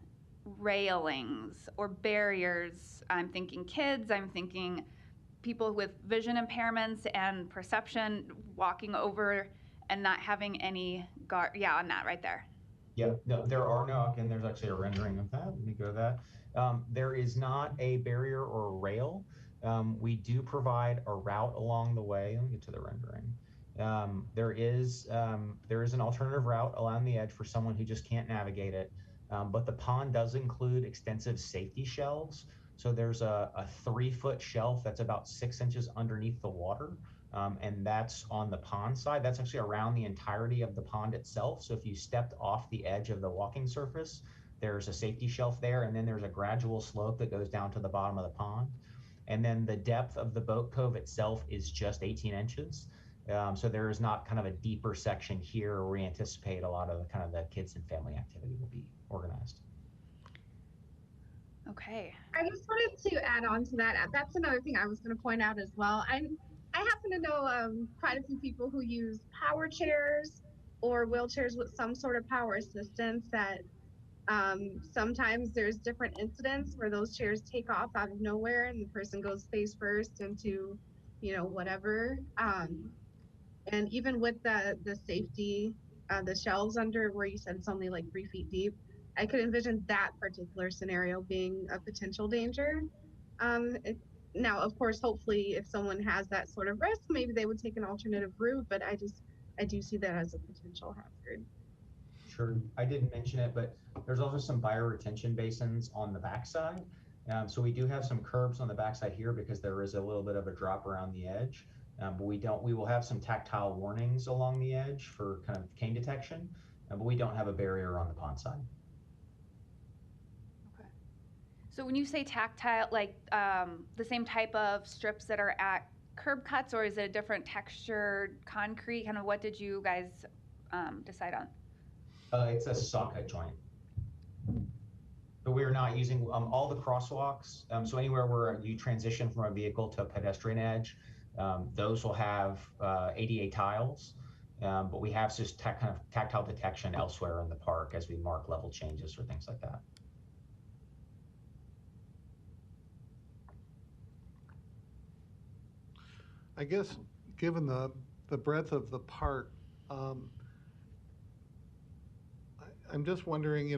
railings or barriers? I'm thinking kids, I'm thinking people with vision impairments and perception walking over and not having any guard, on that right there. Yeah, no, there are no, and there's actually a rendering of that. Let me go to that. There is not a barrier or a rail. We do provide a route along the way. Let me get to the rendering. There is an alternative route along the edge for someone who just can't navigate it. But the pond does include extensive safety shelves. So there's a 3-foot shelf that's about 6 inches underneath the water. And that's on the pond side. That's actually around the entirety of the pond itself. So if you stepped off the edge of the walking surface, there's a safety shelf there, and then there's a gradual slope that goes down to the bottom of the pond. And then the depth of the boat cove itself is just 18 inches. So there is not kind of a deeper section here where we anticipate a lot of the kind of the kids and family activity will be organized. Okay. I just wanted to add on to that. That's another thing I was going to point out as well. I happen to know quite a few people who use power chairs or wheelchairs with some sort of power assistance that sometimes there's different incidents where those chairs take off out of nowhere and the person goes face first into, whatever. And even with the safety, the shelves under where you said it's only like 3 feet deep, I could envision that particular scenario being a potential danger. Now, of course, hopefully, if someone has that sort of risk, maybe they would take an alternative route. But I do see that as a potential hazard. Sure, I didn't mention it, but there's also some bioretention basins on the backside. So we do have some curbs on the backside here because there is a little bit of a drop around the edge. But we will have some tactile warnings along the edge for kind of cane detection, but we don't have a barrier on the pond side. Okay. So when you say tactile, like the same type of strips that are at curb cuts, or is it a different textured concrete? Kind of what did you guys decide on? It's a socket joint. But we're not using all the crosswalks. So anywhere where you transition from a vehicle to a pedestrian edge, those will have ADA tiles. But we have just kind of tactile detection elsewhere in the park as we mark level changes or things like that. I guess, given the breadth of the park, I'm just wondering,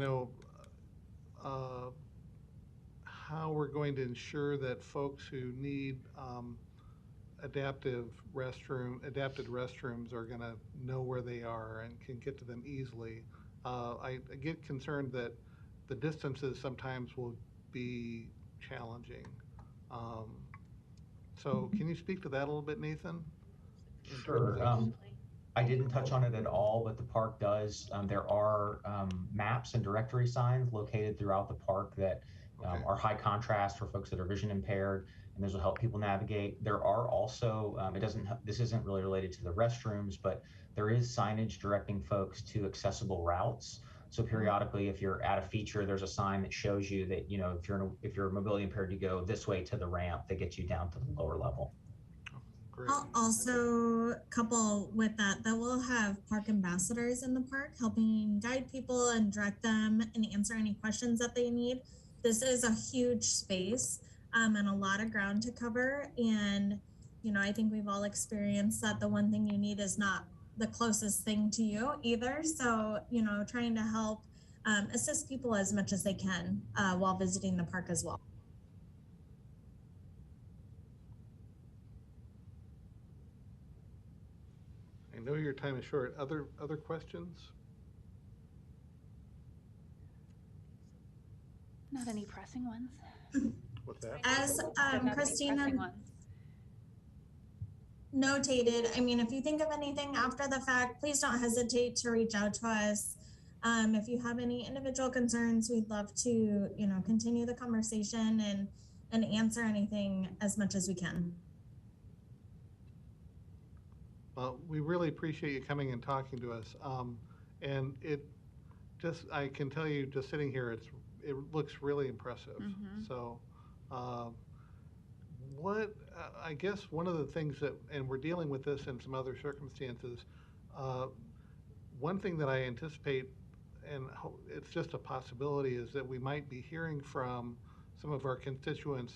how we're going to ensure that folks who need adapted restrooms are going to know where they are and can get to them easily. I get concerned that the distances sometimes will be challenging. So can you speak to that a little bit, Nathan? Sure. I didn't touch on it at all, but the park does. There are maps and directory signs located throughout the park that are high contrast for folks that are vision impaired, and those will help people navigate. There are also, this isn't really related to the restrooms, but there is signage directing folks to accessible routes. So periodically, if you're at a feature, there's a sign that shows you that, if you're mobility impaired, you go this way to the ramp that gets you down to the lower level. Great. I'll also couple with that we'll have park ambassadors in the park helping guide people and direct them and answer any questions that they need. This is a huge space and a lot of ground to cover. And, I think we've all experienced that the one thing you need is not the closest thing to you either. So, trying to help assist people as much as they can while visiting the park as well. I know your time is short. Other questions? Not any pressing ones. What's that? As Not Christina any pressing ones. notated, if you think of anything after the fact, please don't hesitate to reach out to us. If you have any individual concerns, we'd love to, continue the conversation and answer anything as much as we can. Well, we really appreciate you coming and talking to us. And I can tell you, just sitting here, it looks really impressive. Mm-hmm. So, I guess one of the things and we're dealing with this in some other circumstances, one thing that I anticipate, and it's just a possibility, is that we might be hearing from some of our constituents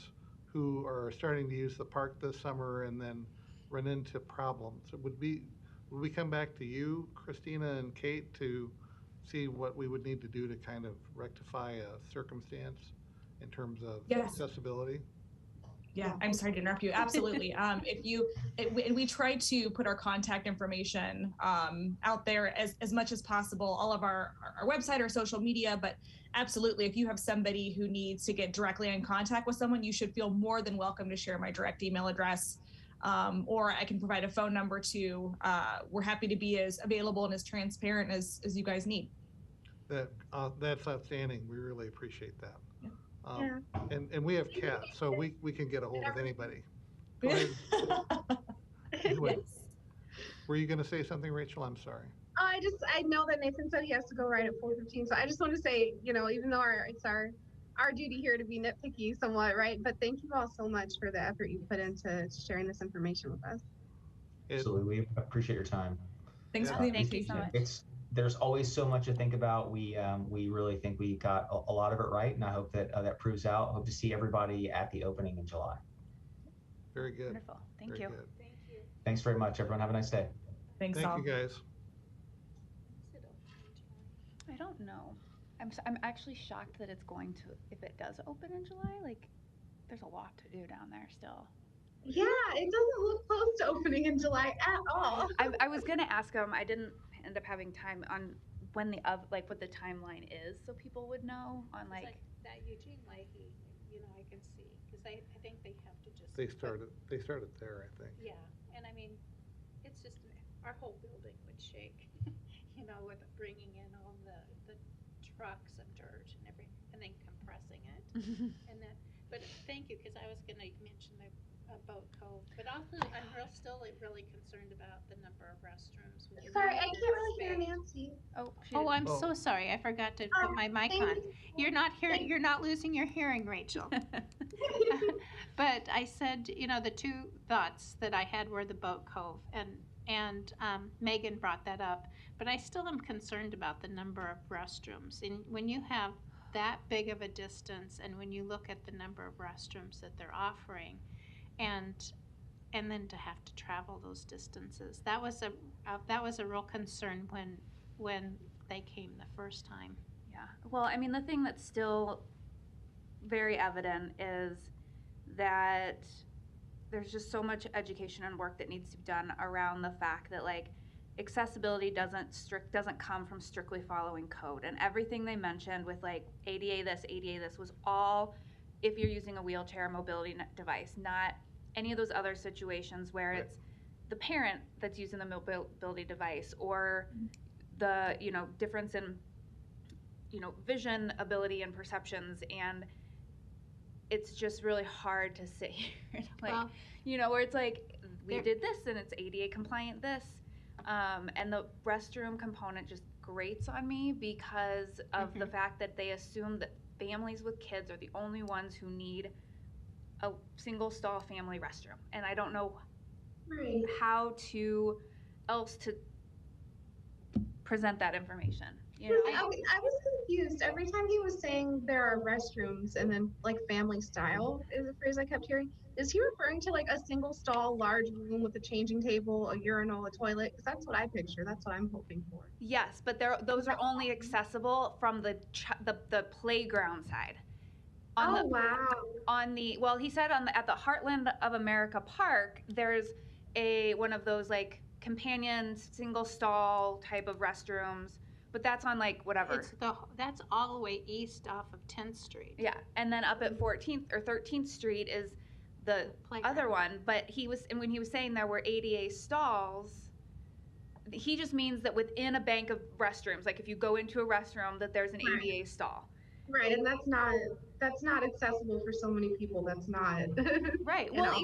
who are starting to use the park this summer and then run into problems. It would be will we come back to you, Christina and Kate, to see what we would need to do to kind of rectify a circumstance in terms of Yes. accessibility? Yeah, I'm sorry to interrupt you. Absolutely. And we try to put our contact information out there as much as possible, all of our website, our social media, but absolutely, if you have somebody who needs to get directly in contact with someone, you should feel more than welcome to share my direct email address, or I can provide a phone number too. We're happy to be as available and as transparent as you guys need. That's outstanding. We really appreciate that. Yeah. And we have cats, so we can get a hold of anybody. Go ahead. Anyway, were you going to say something, Rachel? I'm sorry. I know that Nathan said he has to go right at 4:15, so I just want to say, even though it's our duty here to be nitpicky somewhat, right? But thank you all so much for the effort you put into sharing this information with us. Absolutely, we appreciate your time. Thanks for the Thank you invitation. so much. There's always so much to think about. We really think we got a lot of it right, and I hope that that proves out. Hope to see everybody at the opening in July. Very good. Wonderful. Thank Very you. good. Thanks very much, everyone. Have a nice day. Thanks, Thank all. you, guys. I don't know. I'm actually shocked that it's going to, if it does open in July, like, there's a lot to do down there still. Yeah, it doesn't look close to opening in July at all. I was gonna ask him, I didn't end up having time on when what the timeline is, so people would know on like that Eugene Leahy, I can see, because I think they have to just. They started there, I think. Yeah, and I mean, it's just, our whole building would shake, with bringing in all the trucks of dirt and everything, and then compressing it. And then, but thank you, because I was gonna mention the Boat Cove, but also I'm still really concerned about the number of restrooms. Sorry, I can't really hear Nancy. Oh, I'm so sorry. I forgot to put my mic on. You're not hearing. You're not losing your hearing, Rachel. But I said, the two thoughts that I had were the Boat Cove, and Megan brought that up. But I still am concerned about the number of restrooms. And when you have that big of a distance, and when you look at the number of restrooms that they're offering, and then to have to travel those distances, that was a real concern when they came the first time. Yeah. Well, I mean, the thing that's still very evident is that there's just so much education and work that needs to be done around the fact that like accessibility doesn't come from strictly following code, and everything they mentioned with like ADA this was all if you're using a wheelchair mobility device, not any of those other situations where it's the parent that's using the mobility device or the difference in vision ability and perceptions, and it's just really hard to sit here where it's like we did this and it's ADA compliant this, and the restroom component just grates on me because of the fact that they assume that families with kids are the only ones who need a single stall family restroom, and I don't know how else to present that information. I was confused. Every time he was saying there are restrooms and then like family style is the phrase I kept hearing. Is he referring to like a single stall, large room with a changing table, a urinal, a toilet? Because that's what I picture. That's what I'm hoping for. Yes, but those are only accessible from the playground side. Wow. He said at the Heartland of America Park, there's one of those like companion single stall type of restrooms, but that's on like whatever. That's all the way east off of 10th Street. Yeah, and then up at 14th or 13th Street is the other one. But when he was saying there were ADA stalls, he just means that within a bank of restrooms, like if you go into a restroom, that there's an ADA stall. Right, and that's not accessible for so many people. That's not right. Well,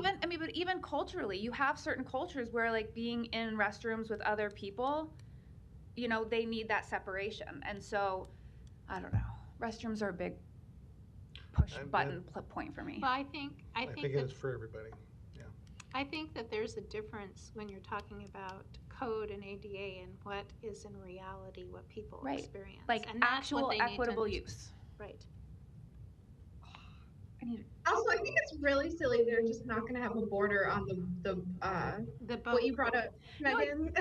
even culturally, you have certain cultures where like being in restrooms with other people, they need that separation, and so I don't know. Restrooms are a big push button point for me. Well, I think it is for everybody. Yeah. I think that there's a difference when you're talking about code and ADA and what is in reality what people experience. Like and actual equitable use. Right. Also, I think it's really silly they're just not going to have a border on the boat. what you brought up, No, Megan.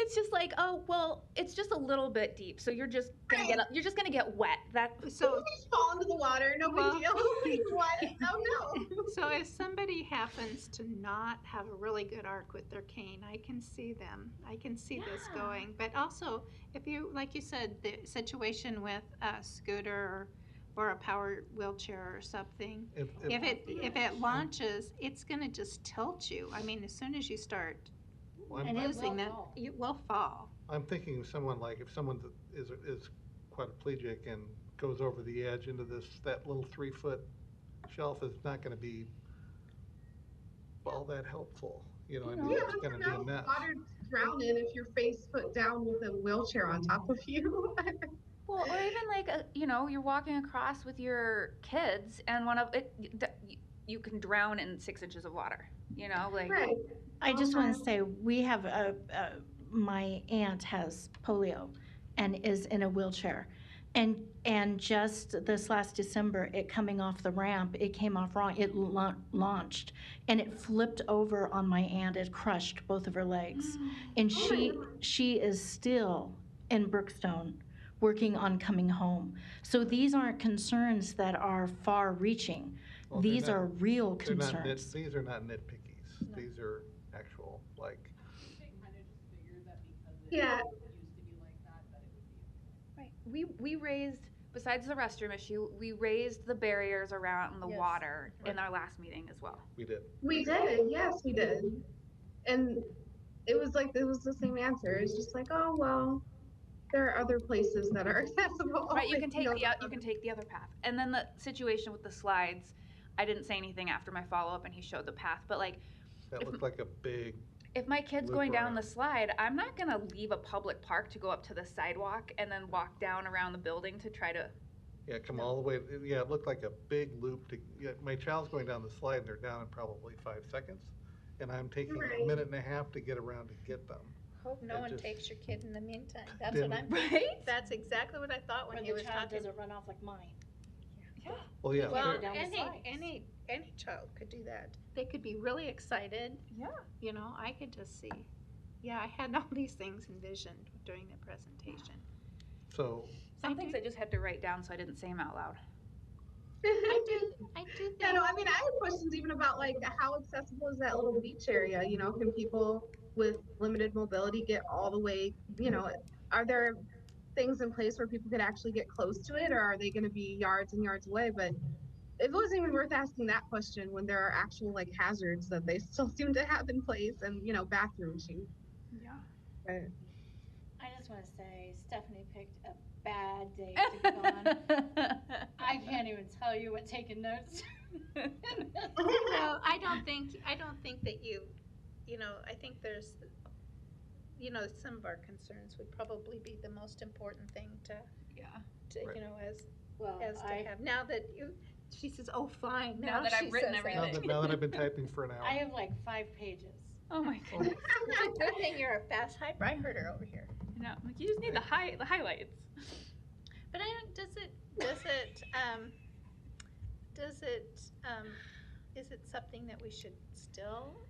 It's just like, oh well, it's just a little bit deep, so you're just gonna get you're just gonna get wet. That So You just fall into the water, no Well- big deal. Like, what? Oh no. So if somebody happens to not have a really good arc with their cane, I can see them. I can see this Yeah. going. But also, if you, like you said, the situation with a scooter or a power wheelchair or something, if it launches, it's going to just tilt you. I mean, as soon as you start Well, losing that, you will fall. I'm thinking of someone like if someone that is quadriplegic and goes over the edge into that little 3-foot shelf is not going to be all that helpful. You know, I mean, Yeah, it's but going to be a no mess. water drowning if you're face foot down with a wheelchair on top of you. well, or even like you're walking across with your kids, and one of it, you can drown in 6 inches of water. Like Right. I just want to say, we have my aunt has polio and is in a wheelchair. And just this last December, it coming off the ramp, it came off wrong. It launched and it flipped over on my aunt. It crushed both of her legs. And Oh my God. she is still in Brookstone working on coming home. So these aren't concerns that are far reaching. Well, they're These not- are real They're not concerns. these are not nitpickies. These are actual, like, Yeah. right, we raised, besides the restroom issue, we raised the barriers around the water in our last meeting as well. we did. We did. Yes, we did. And it was the same answer. It's just like, oh well, there are other places that are accessible. Right, you Like, can take know, the other path. And then the situation with the slides, I didn't say anything after my follow up, and he showed the path. But like, That If- looked like a big, if my kid's Loop going down the around. slide, I'm not gonna leave a public park to go up to the sidewalk and then walk down around the building to try to. come all the way. Yeah, it looked like a big loop. My child's going down the slide and they're down in probably 5 seconds. And I'm taking Right. a minute and a half to get around to get them. Hope no It one just takes your kid in the meantime. That's didn't- what I'm. Right? That's exactly what I thought when he was talking. run off like mine. Well, yeah. Well, there- down the any child could do that. They could be really excited. Yeah. I could just see. Yeah, I had all these things envisioned during the presentation. So, Some things I just had to write down so I didn't say them out loud. I do think. Yeah, no, I mean, I have questions even about like how accessible is that little beach area? Can people with limited mobility get all the way? Are there things in place where people could actually get close to it, or are they going to be yards and yards away? But it wasn't even worth asking that question when there are actual like hazards that they still seem to have in place, and bathroom issues. Yeah. Right. I just want to say Stephanie picked a bad day to be gone. I can't even tell you what taking notes. No, I don't think that you. I think there's. Some of our concerns would probably be the most important thing to Yeah. Right. as to have. Now that she says, "Oh, fine." Now that I've she written says that. everything. now that I've been typing for an hour. I have like 5 pages. Oh my Oh, god. Good thing you're a fast typer. I heard her over here. No, like you just need the highlights. But is it something that we should still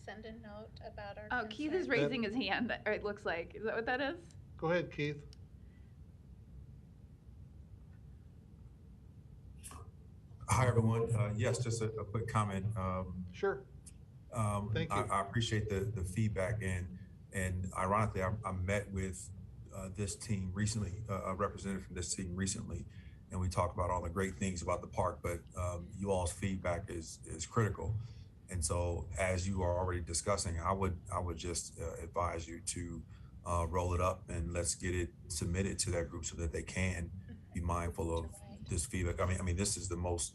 send a note about our? Oh, Keith is concerns? raising his hand. Or it looks like. Is that what that is? Go ahead, Keith. Hi, everyone. Yes, just a quick comment. Sure. Thank you. I appreciate the feedback, and ironically, I met with this team recently, a representative from this team recently, and we talked about all the great things about the park. But you all's feedback is critical, and so as you are already discussing, I would just advise you to roll it up and let's get it submitted to that group so that they can be mindful of this feedback. I mean, this is the most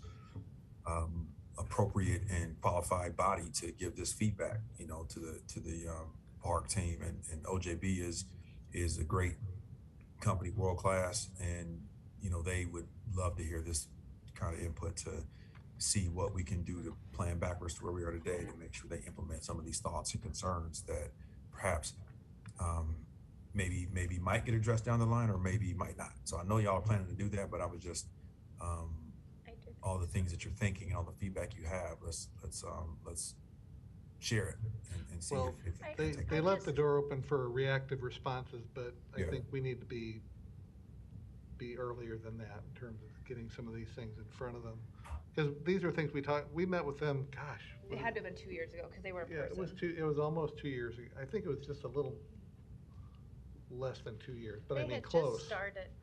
appropriate and qualified body to give this feedback, to the park team, and OJB is a great company, world class, and they would love to hear this kind of input to see what we can do to plan backwards to where we are today to make sure they implement some of these thoughts and concerns that perhaps maybe might get addressed down the line or maybe might not. So I know y'all are planning to do that, but I was just all the things that you're thinking and all the feedback you have. Let's share it and see Well, if it can take they left the door open for reactive responses, but I Yeah. think we need to be earlier than that in terms of getting some of these things in front of them. Because these are things we met with them, gosh. It had to have been 2 years ago because they were in Yeah, person. it was almost 2 years ago. I think it was just a little less than 2 years, but I mean, close.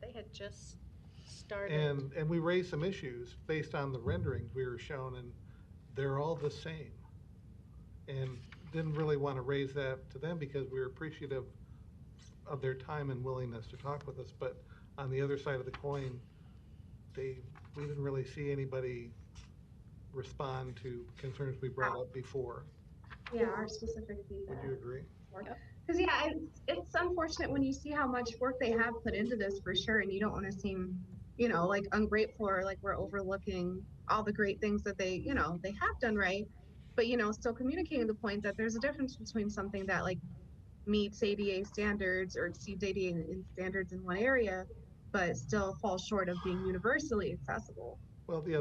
They had just started. And we raised some issues based on the renderings we were shown, and they're all the same. And didn't really want to raise that to them because we were appreciative of their time and willingness to talk with us. But on the other side of the coin, we didn't really see anybody respond to concerns we brought up before. Yeah, our specific feedback. Would you agree? Because yeah, it's unfortunate when you see how much work they have put into this for sure, and you don't want to seem, like ungrateful or like we're overlooking all the great things that they have done right. But still communicating the point that there's a difference between something that like meets ADA standards or exceeds ADA standards in one area, but still falls short of being universally accessible. Well, yeah,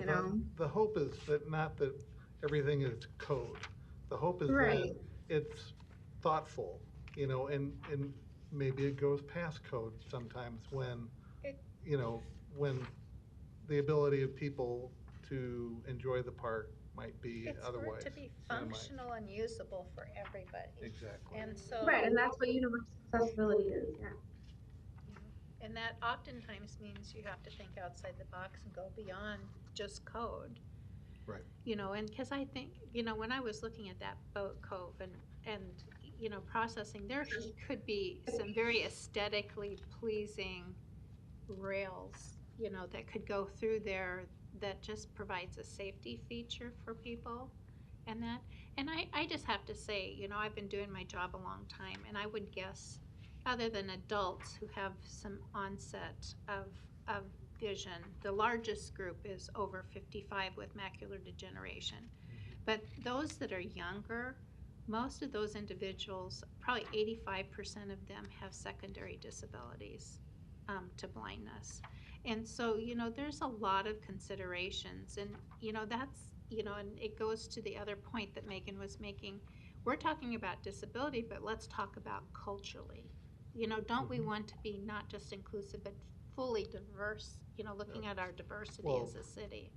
the hope is that not that everything is code. The hope is Right. that it's thoughtful, and maybe it goes past code sometimes when, when the ability of people to enjoy the park might be otherwise. It's for it to be minimized. functional and usable for everybody. Exactly. And so. Right, and that's what universal accessibility is. Yeah. And that oftentimes means you have to think outside the box and go beyond just code. Right. And because I think, when I was looking at that boat cove and processing, there could be some very aesthetically pleasing rails, that could go through there that just provides a safety feature for people and that. And I just have to say, I've been doing my job a long time, and I would guess, other than adults who have some onset of vision, the largest group is over 55 with macular degeneration. But those that are younger, most of those individuals, probably 85% of them have secondary disabilities to blindness. And so, there's a lot of considerations, and, that's, and it goes to the other point that Megan was making. We're talking about disability, but let's talk about culturally. Don't we want to be not just inclusive, but fully diverse, looking at our diversity as a city?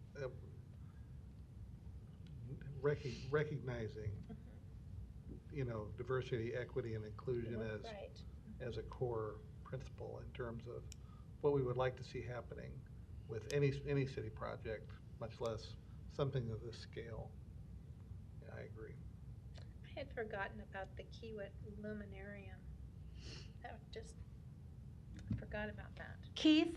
Recognizing, diversity, equity, and inclusion as a core principle in terms of what we would like to see happening with any city project, much less something of this scale. Yeah, I agree. I had forgotten about the Kiewit Luminarium. I forgot about that. Keith,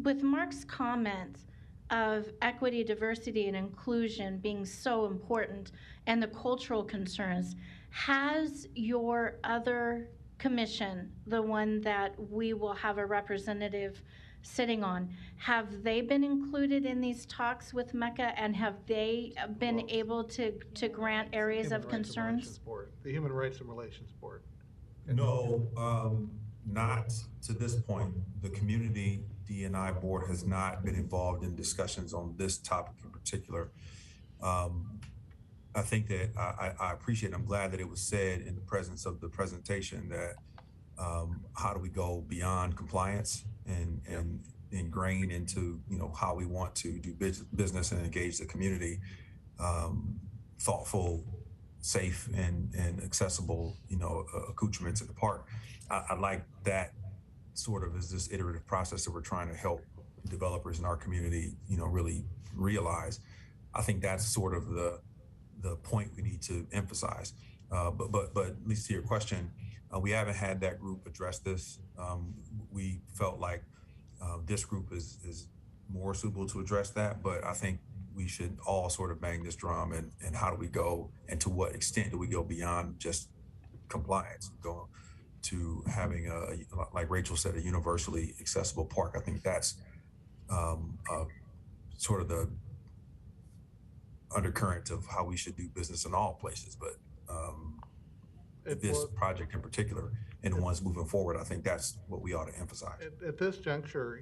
with Mark's comments of equity, diversity, and inclusion being so important and the cultural concerns, has your other commission, the one that we will have a representative sitting on, have they been included in these talks with Mecca, and have they been able to grant areas of concerns? The Human Rights and Relations Board. No, not to this point. The Community D&I Board has not been involved in discussions on this topic in particular. I think that I appreciate, I'm glad that it was said in the presence of the presentation that how do we go beyond compliance and ingrain into, how we want to do business and engage the community, thoughtful, safe and accessible, accoutrements in the park. I like that sort of as this iterative process that we're trying to help developers in our community, really realize. I think that's sort of the point we need to emphasize. But at least to your question, we haven't had that group address this. We felt like this group is more suitable to address that, but I think we should all sort of bang this drum and how do we go and to what extent do we go beyond just compliance, go to having like Rachel said, a universally accessible park. I think that's sort of the undercurrent of how we should do business in all places. But this project in particular and the ones moving forward, I think that's what we ought to emphasize. At this juncture,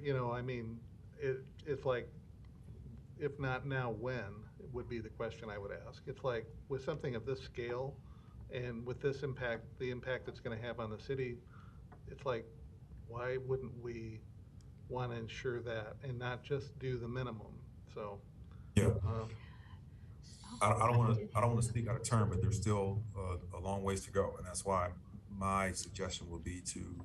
it's like if not now, when, would be the question I would ask. It's like, with something of this scale, and with this impact, the impact it's gonna have on the city, it's like, why wouldn't we wanna ensure that and not just do the minimum? So, Yeah. um, I don't want to speak out of turn, but there's still a long ways to go, and that's why my suggestion would be to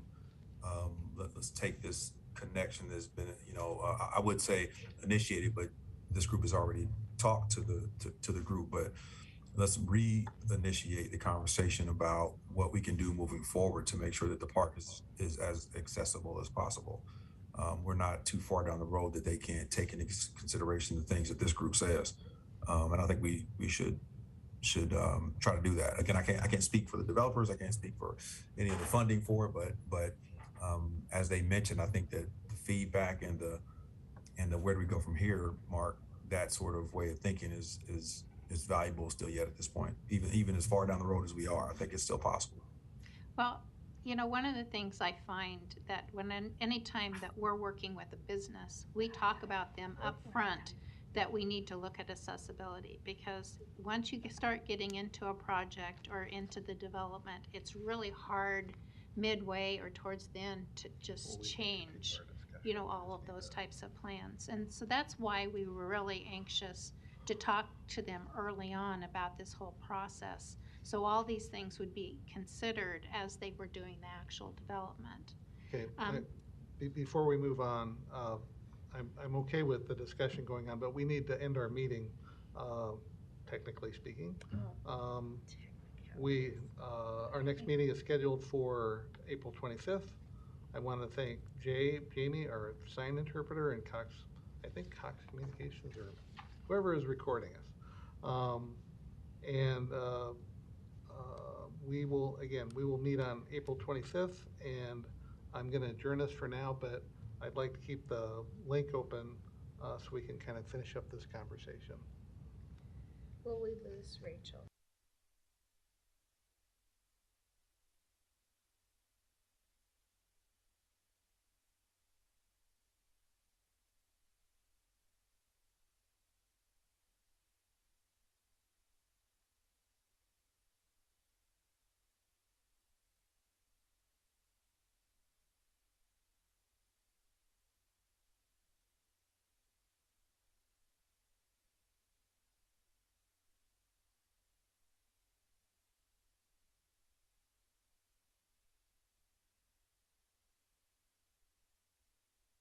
let's take this connection that's been, I would say initiated, but this group has already talked to the group, but let's re-initiate the conversation about what we can do moving forward to make sure that the park is as accessible as possible. We're not too far down the road that they can't take into consideration the things that this group says. And I think we should try to do that. Again, I can't speak for the developers. I can't speak for any of the funding for it, but as they mentioned, I think that the feedback and the where do we go from here, Mark, that sort of way of thinking is valuable still yet at this point. Even as far down the road as we are, I think it's still possible. Well, one of the things I find that any time that we're working with a business, we talk about them up front that we need to look at accessibility, because once you start getting into a project or into the development, it's really hard midway or towards the end to just change, all of those types of plans. And so that's why we were really anxious to talk to them early on about this whole process. So all these things would be considered as they were doing the actual development. Okay, before we move on, I'm okay with the discussion going on, but we need to end our meeting, technically speaking. Our next meeting is scheduled for April 25th. I want to thank Jamie, our sign interpreter, and Cox Communications, or whoever is recording us. We will meet on April 25th, and I'm going to adjourn us for now, but I'd like to keep the link open so we can kind of finish up this conversation. Will we lose Rachel?